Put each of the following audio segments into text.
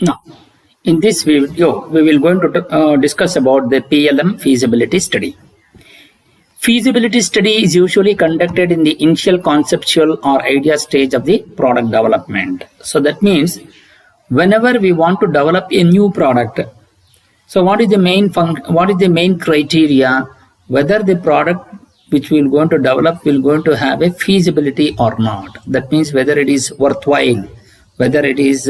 Now, in this video, we will going to discuss about the PLM feasibility study. Feasibility study is usually conducted in the initial conceptual or idea stage of the product development. So that means whenever we want to develop a new product, so what is the main criteria whether the product which we are going to develop will going to have a feasibility or not. That means whether it is worthwhile, whether it is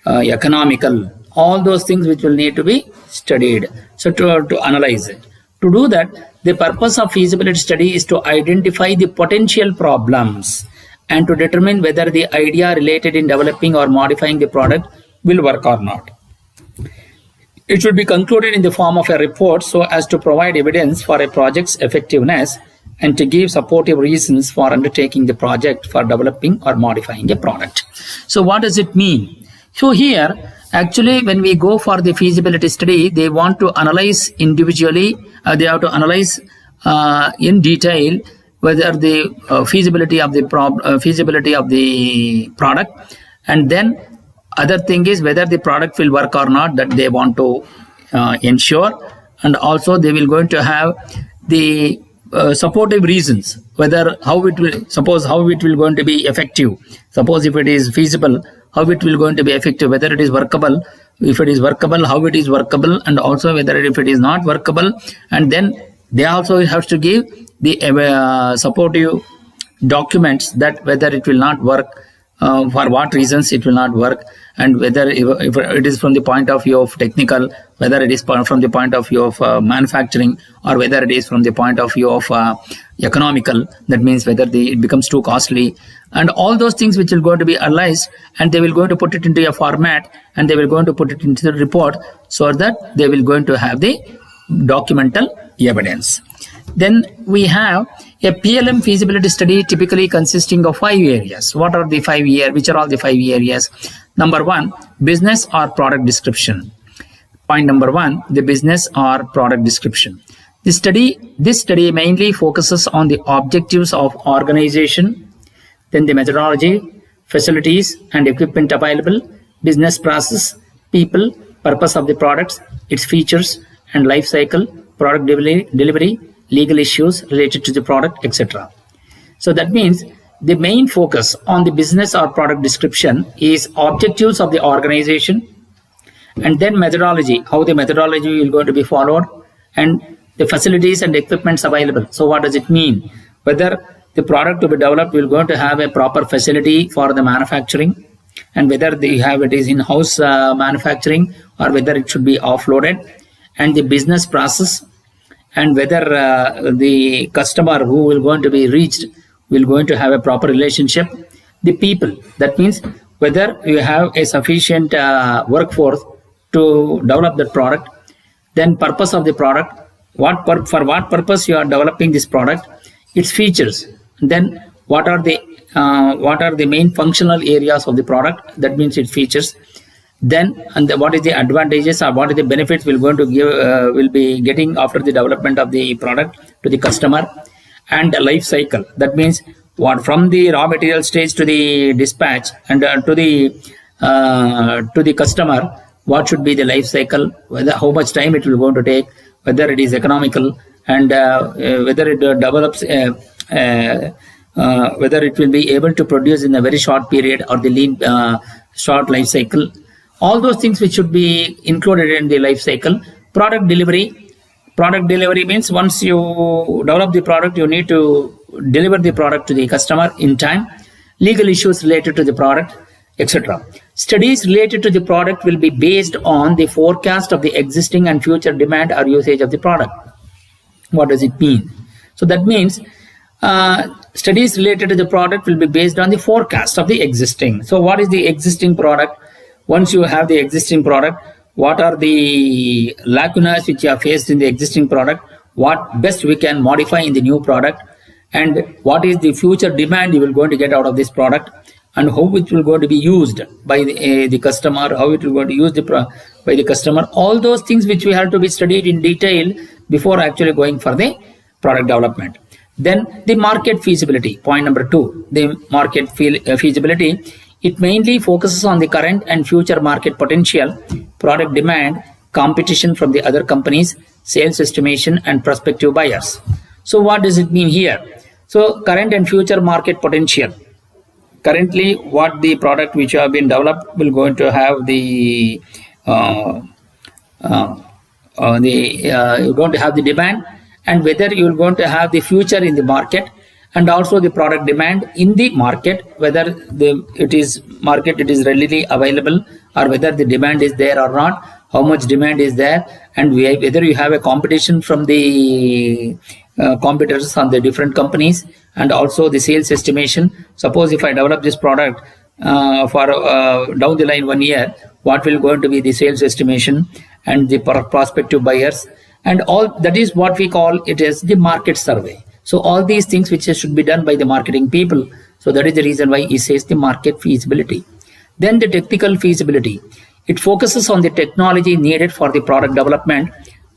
economical, all those things which will need to be studied. So to analyze it. To do that, the purpose of feasibility study is to identify the potential problems and to determine whether the idea related in developing or modifying the product will work or not. It should be concluded in the form of a report so as to provide evidence for a project's effectiveness and to give supportive reasons for undertaking the project for developing or modifying a product. So what does it mean? So here, actually, when we go for the feasibility study, they want to analyze individually, they have to analyze in detail whether the feasibility of the product, and then other thing is whether the product will work or not, that they want to ensure, and also they will going to have the supportive reasons whether how it will going to be effective. Suppose if it is feasible, how it will going to be effective, whether it is workable, if it is workable, how it is workable, and also whether if it is not workable, and then they also have to give the supportive documents that whether it will not work, for what reasons it will not work, and whether if it is from the point of view of technical, whether it is from the point of view of manufacturing, or whether it is from the point of view of economical, that means whether it becomes too costly, and all those things which will going to be analyzed, and they will going to put it into a format, and they will going to put it into the report so that they will going to have the documental evidence. Then we have a PLM feasibility study typically consisting of 5 areas. Which are all the 5 areas? Number 1, business or product description. Point number 1, the business or product description. This study mainly focuses on the objectives of organization, then the methodology, facilities and equipment available, business process, people, purpose of the products, its features and life cycle, product delivery, legal issues related to the product, etc. So that means the main focus on the business or product description is objectives of the organization, and then methodology, how the methodology will going to be followed, and the facilities and equipments available. So what does it mean? Whether the product to be developed will going to have a proper facility for the manufacturing, and whether they have it is in-house manufacturing or whether it should be offloaded, and the business process, and whether the customer who will going to be reached will going to have a proper relationship. The people, that means whether you have a sufficient workforce to develop that product. Then purpose of the product, for what purpose you are developing this product, its features, then what are the main functional areas of the product, that means its features. Then what is the advantages or what is the benefits will going to give will be getting after the development of the product to the customer, and the life cycle, that means what from the raw material stage to the dispatch and to the customer, what should be the life cycle, whether how much time it will going to take, whether it is economical, and whether it develops whether it will be able to produce in a very short period or the lean short life cycle. All those things which should be included in the life cycle. Product delivery means once you develop the product, you need to deliver the product to the customer in time. Legal issues related to the product, etc. Studies related to the product will be based on the forecast of the existing and future demand or usage of the product. What does it mean? So that means studies related to the product will be based on the forecast of the existing. So what is the existing product? Once you have the existing product, what are the lacunas which you have faced in the existing product? What best we can modify in the new product? And what is the future demand you will going to get out of this product? And how it will going to be used by the customer, how it will going to use by the customer. All those things which we have to be studied in detail before actually going for the product development. Then the market feasibility, point number 2, the market feasibility. It mainly focuses on the current and future market potential, product demand, competition from the other companies, sales estimation, and prospective buyers. So what does it mean here? So current and future market potential. Currently, what the product which have been developed will going to have the you're going to have the demand, and whether you're going to have the future in the market, and also the product demand in the market, whether it is readily available, or whether the demand is there or not, how much demand is there, and whether you have a competition from the competitors on the different companies, and also the sales estimation. Suppose if I develop this product for down the line 1 year, what will going to be the sales estimation and the prospective buyers, and all that is what we call it as the market survey. So all these things which should be done by the marketing people. So that is the reason why he says the market feasibility. Then the technical feasibility. It focuses on the technology needed for the product development,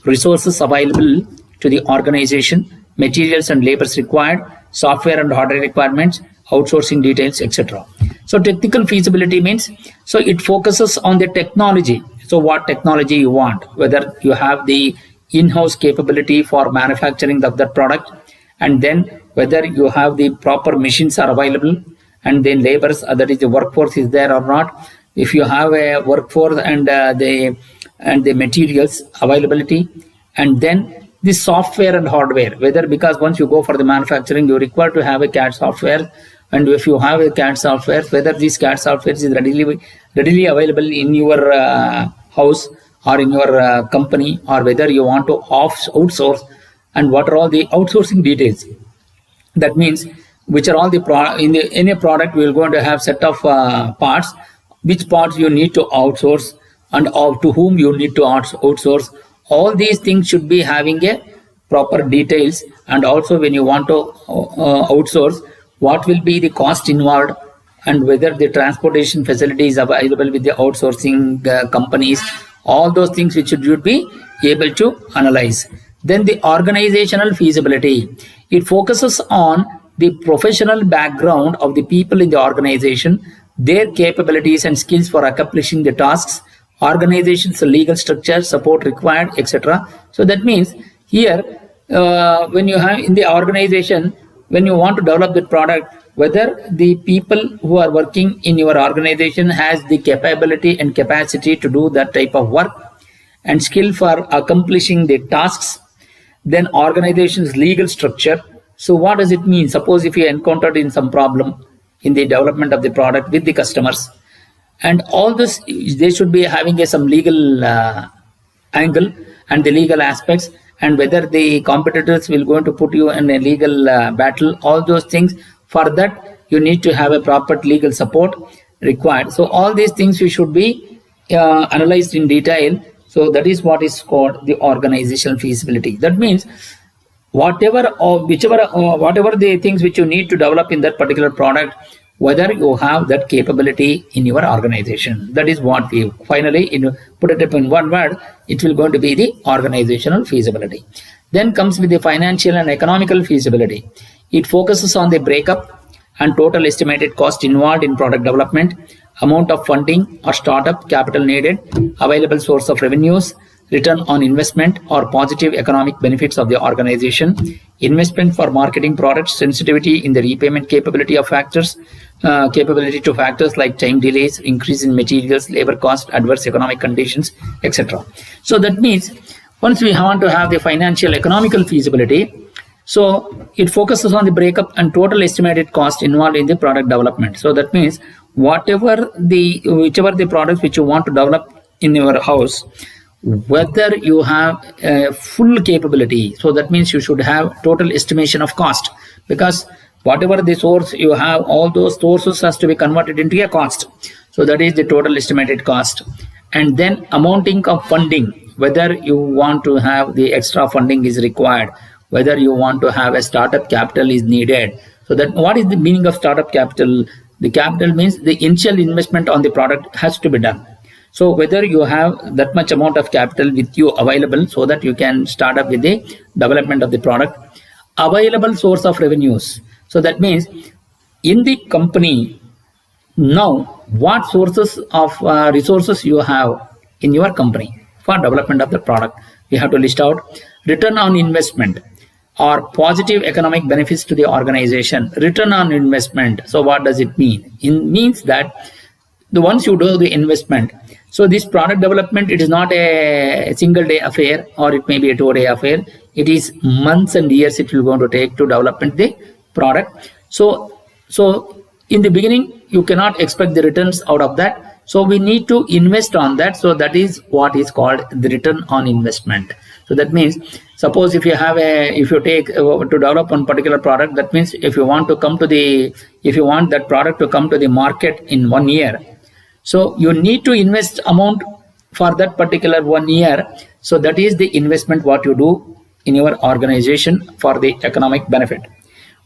resources available to the organization, materials and labors required, software and hardware requirements, outsourcing details, etc. So technical feasibility means, so it focuses on the technology. So what technology you want, whether you have the in-house capability for manufacturing of that product, and then whether you have the proper machines are available, and then labors, that is the workforce is there or not. If you have a workforce and the materials availability, and then the software and hardware, whether, because once you go for the manufacturing, you require to have a CAD software, and if you have a CAD software, whether this CAD software is readily available in your house or in your company, or whether you want to outsource, and what are all the outsourcing details. That means which are all the in any product we are going to have set of parts, which parts you need to outsource, and to whom you need to outsource. All these things should be having a proper details, and also when you want to outsource, what will be the cost involved, and whether the transportation facilities are available with the outsourcing companies. All those things which you should be able to analyze. Then the organizational feasibility. It focuses on the professional background of the people in the organization, their capabilities and skills for accomplishing the tasks, organization's legal structure, support required, etc. So that means here, when you have in the organization, when you want to develop the product, whether the people who are working in your organization has the capability and capacity to do that type of work, and skill for accomplishing the tasks. Then organization's legal structure. So what does it mean? Suppose if you encountered in some problem in the development of the product with the customers, and all this, they should be having some legal angle and the legal aspects, and whether the competitors will going to put you in a legal battle. All those things, for that you need to have a proper legal support required. So all these things you should be analyzed in detail. So that is what is called the organizational feasibility. That means whatever the things which you need to develop in that particular product, whether you have that capability in your organization. That is what we finally put it up in one word. It will going to be the organizational feasibility. Then comes with the financial and economical feasibility. It focuses on the breakup and total estimated cost involved in product development, amount of funding or startup capital needed, available source of revenues, return on investment or positive economic benefits of the organization, investment for marketing products, sensitivity in the repayment capability of factors, capability to factors like time delays, increase in materials, labor cost, adverse economic conditions, etc. So that means once we want to have the financial economical feasibility, so it focuses on the breakup and total estimated cost involved in the product development. So that means whichever the products which you want to develop in your house, whether you have a full capability, so that means you should have total estimation of cost, because whatever the source you have, all those sources has to be converted into a cost. So that is the total estimated cost. And then amounting of funding, whether you want to have the extra funding is required, whether you want to have a startup capital is needed. So that what is the meaning of startup capital? The capital means the initial investment on the product has to be done. So whether you have that much amount of capital with you available so that you can start up with the development of the product. Available source of revenues. So that means in the company, Now, what sources of resources you have in your company for development of the product? You have to list out return on investment or positive economic benefits to the organization. Return on investment. So what does it mean? It means that the once you do the investment, so this product development, it is not a single day affair, or it may be a 2-day affair. It is months and years it will going to take to development the product. So in the beginning, you cannot expect the returns out of that. So we need to invest on that. So that is what is called the return on investment. So that means, suppose if you have if you take to develop one particular product, that means if you want that product to come to the market in 1 year, so you need to invest amount for that particular 1 year. So that is the investment what you do in your organization for the economic benefit.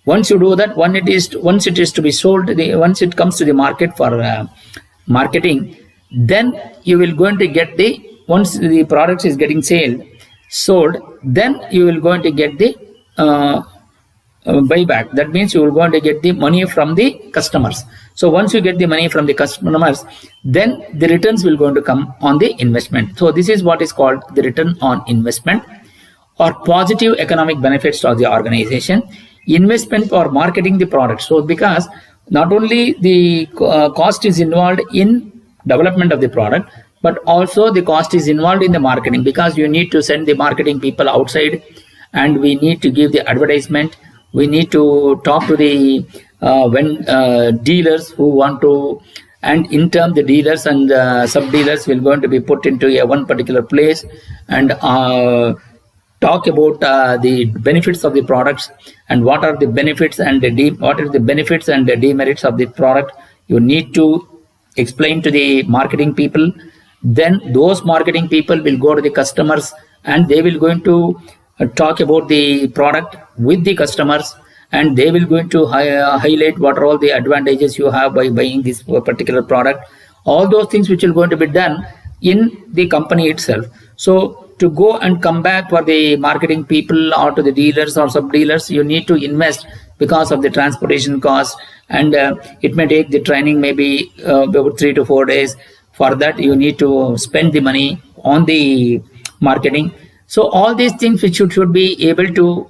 Once you do that, once it is to be sold, once it comes to the market for marketing, then you will going to get once the product is getting sold, then you will going to get the buyback. That means you will going to get the money from the customers. So once you get the money from the customers, then the returns will going to come on the investment. So this is what is called the return on investment or positive economic benefits to the organization. Investment for marketing the product. So because not only the cost is involved in development of the product, but also the cost is involved in the marketing, because you need to send the marketing people outside, and we need to give the advertisement. We need to talk to the dealers who want to, and in turn the dealers and sub dealers will going to be put into one particular place and talk about the benefits of the products and what are the benefits and the demerits of the product. You need to explain to the marketing people. Then those marketing people will go to the customers and they will going to talk about the product with the customers, and they will going to highlight what are all the advantages you have by buying this particular product. All those things which will going to be done in the company itself. So to go and come back for the marketing people or to the dealers or sub dealers, you need to invest because of the transportation cost, and it may take the training maybe about 3 to 4 days. For that you need to spend the money on the marketing. So all these things which you should be able to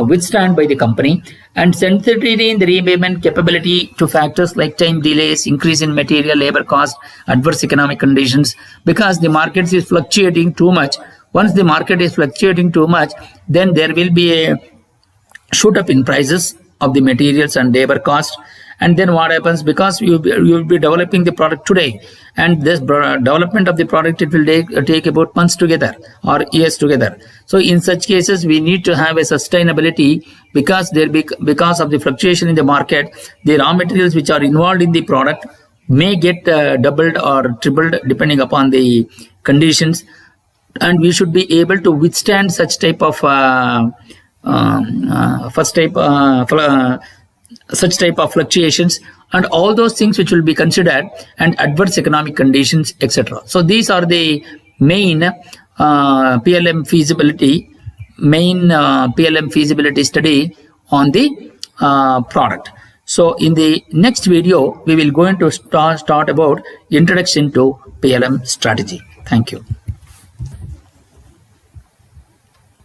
withstand by the company, and sensitivity in the repayment capability to factors like time delays, increase in material labor cost, adverse economic conditions, because the market is fluctuating too much. Once the market is fluctuating too much, then there will be a shoot up in prices of the materials and labor cost. And then what happens, because you will be developing the product today, and this development of the product, it will take about months together or years together. So in such cases we need to have a sustainability, because because of the fluctuation in the market, the raw materials which are involved in the product may get doubled or tripled depending upon the conditions, and we should be able to withstand such type of fluctuations, and all those things which will be considered, and adverse economic conditions, etc. So these are the main PLM feasibility study on the product. So in the next video we will going to start about introduction to PLM strategy. Thank you.